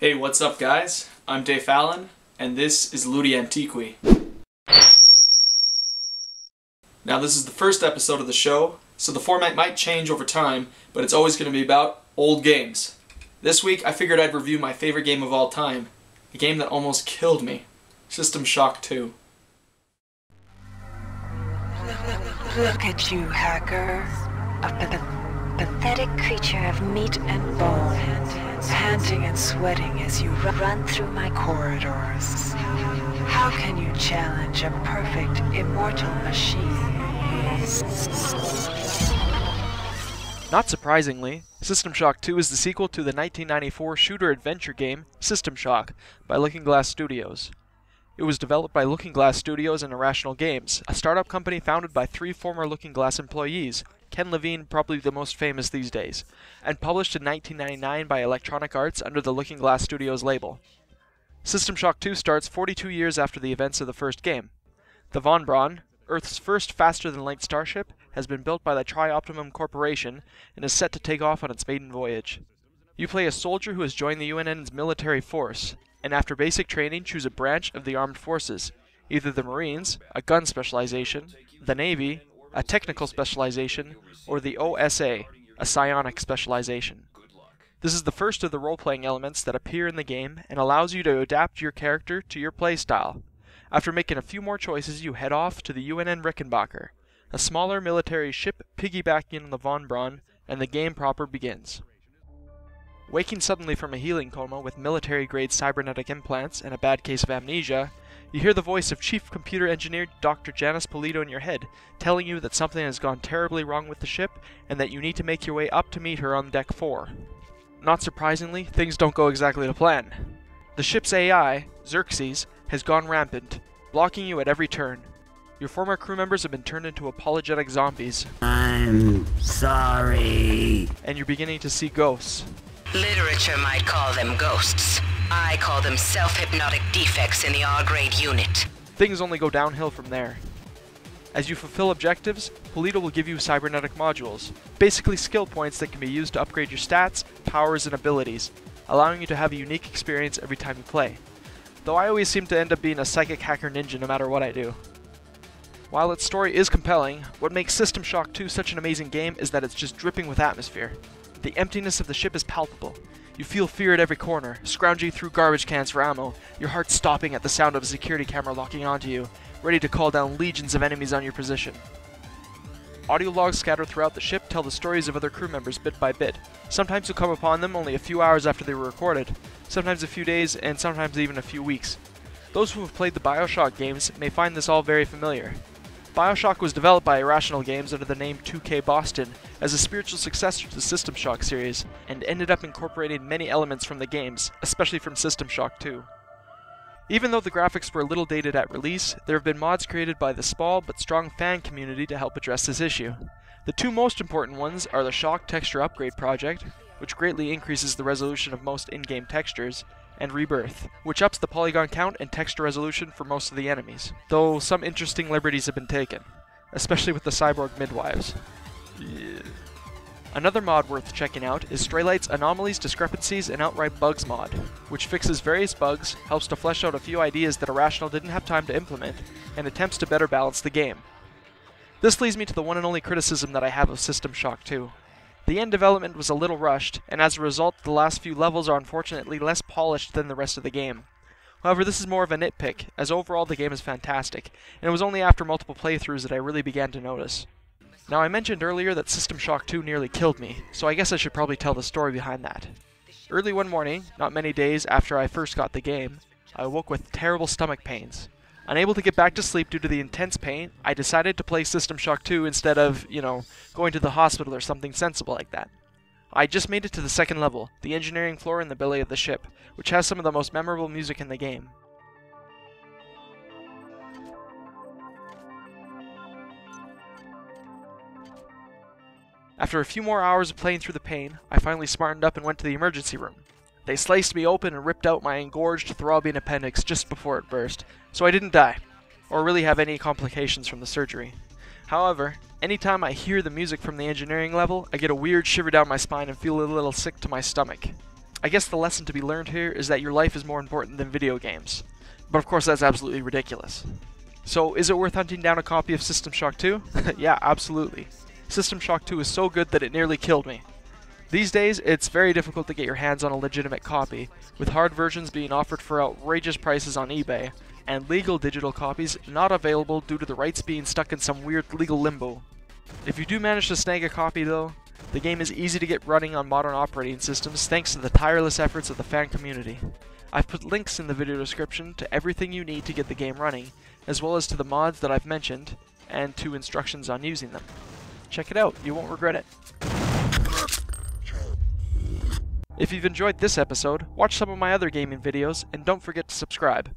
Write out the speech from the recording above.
Hey, what's up guys? I'm Dave Fallon, and this is Ludi Antiqui. Now this is the first episode of the show, so the format might change over time, but it's always going to be about old games. This week I figured I'd review my favorite game of all time, a game that almost killed me, System Shock 2. Look at you, hacker. A pathetic creature of meat and bone, panting and sweating as you run through my corridors. How can you challenge a perfect, immortal machine? Not surprisingly, System Shock 2 is the sequel to the 1994 shooter-adventure game System Shock by Looking Glass Studios. It was developed by Looking Glass Studios and Irrational Games, a startup company founded by 3 former Looking Glass employees, Ken Levine probably the most famous these days, and published in 1999 by Electronic Arts under the Looking Glass Studios label. System Shock 2 starts 42 years after the events of the first game. The Von Braun, Earth's first faster-than-light starship, has been built by the Tri-Optimum Corporation and is set to take off on its maiden voyage. You play a soldier who has joined the UNN's military force, and after basic training choose a branch of the armed forces, either the Marines, a gun specialization, the Navy, a technical specialization, or the OSA, a psionic specialization. This is the first of the role-playing elements that appear in the game and allows you to adapt your character to your playstyle. After making a few more choices, you head off to the UNN Rickenbacker, a smaller military ship piggybacking on the Von Braun, and the game proper begins. Waking suddenly from a healing coma with military-grade cybernetic implants and a bad case of amnesia, you hear the voice of Chief Computer Engineer Dr. Janice Polito in your head, telling you that something has gone terribly wrong with the ship, and that you need to make your way up to meet her on Deck 4. Not surprisingly, things don't go exactly to plan. The ship's AI, Xerxes, has gone rampant, blocking you at every turn. Your former crew members have been turned into apologetic zombies. I'm sorry. And you're beginning to see ghosts. Literature might call them ghosts. I call them self-hypnotic defects in the R-grade unit. Things only go downhill from there. As you fulfill objectives, Polito will give you cybernetic modules, basically skill points that can be used to upgrade your stats, powers, and abilities, allowing you to have a unique experience every time you play. Though I always seem to end up being a psychic hacker ninja no matter what I do. While its story is compelling, what makes System Shock 2 such an amazing game is that it's just dripping with atmosphere. The emptiness of the ship is palpable. You feel fear at every corner, scrounging through garbage cans for ammo, your heart stopping at the sound of a security camera locking onto you, ready to call down legions of enemies on your position. Audio logs scattered throughout the ship tell the stories of other crew members bit by bit. Sometimes you'll come upon them only a few hours after they were recorded, sometimes a few days, and sometimes even a few weeks. Those who have played the BioShock games may find this all very familiar. BioShock was developed by Irrational Games under the name 2K Boston as a spiritual successor to the System Shock series, and ended up incorporating many elements from the games, especially from System Shock 2. Even though the graphics were a little dated at release, there have been mods created by the small but strong fan community to help address this issue. The 2 most important ones are the Shock Texture Upgrade project, which greatly increases the resolution of most in-game textures, and Rebirth, which ups the polygon count and texture resolution for most of the enemies, though some interesting liberties have been taken, especially with the cyborg midwives. Yeah. Another mod worth checking out is Straylight's Anomalies, Discrepancies, and Outright Bugs mod, which fixes various bugs, helps to flesh out a few ideas that Irrational didn't have time to implement, and attempts to better balance the game. This leads me to the one and only criticism that I have of System Shock 2. The end development was a little rushed, and as a result, the last few levels are unfortunately less polished than the rest of the game. However, this is more of a nitpick, as overall the game is fantastic, and it was only after multiple playthroughs that I really began to notice. Now, I mentioned earlier that System Shock 2 nearly killed me, so I guess I should probably tell the story behind that. Early one morning, not many days after I first got the game, I woke with terrible stomach pains. Unable to get back to sleep due to the intense pain, I decided to play System Shock 2 instead of, going to the hospital or something sensible like that. I just made it to the 2nd level, the engineering floor in the belly of the ship, which has some of the most memorable music in the game. After a few more hours of playing through the pain, I finally smartened up and went to the emergency room. They sliced me open and ripped out my engorged, throbbing appendix just before it burst, so I didn't die, or really have any complications from the surgery. However, anytime I hear the music from the engineering level, I get a weird shiver down my spine and feel a little sick to my stomach. I guess the lesson to be learned here is that your life is more important than video games. But of course that's absolutely ridiculous. So is it worth hunting down a copy of System Shock 2? Yeah, absolutely. System Shock 2 is so good that it nearly killed me. These days, it's very difficult to get your hands on a legitimate copy, with hard versions being offered for outrageous prices on eBay, and legal digital copies not available due to the rights being stuck in some weird legal limbo. If you do manage to snag a copy though, the game is easy to get running on modern operating systems thanks to the tireless efforts of the fan community. I've put links in the video description to everything you need to get the game running, as well as to the mods that I've mentioned, and to instructions on using them. Check it out, you won't regret it. If you've enjoyed this episode, watch some of my other gaming videos, and don't forget to subscribe.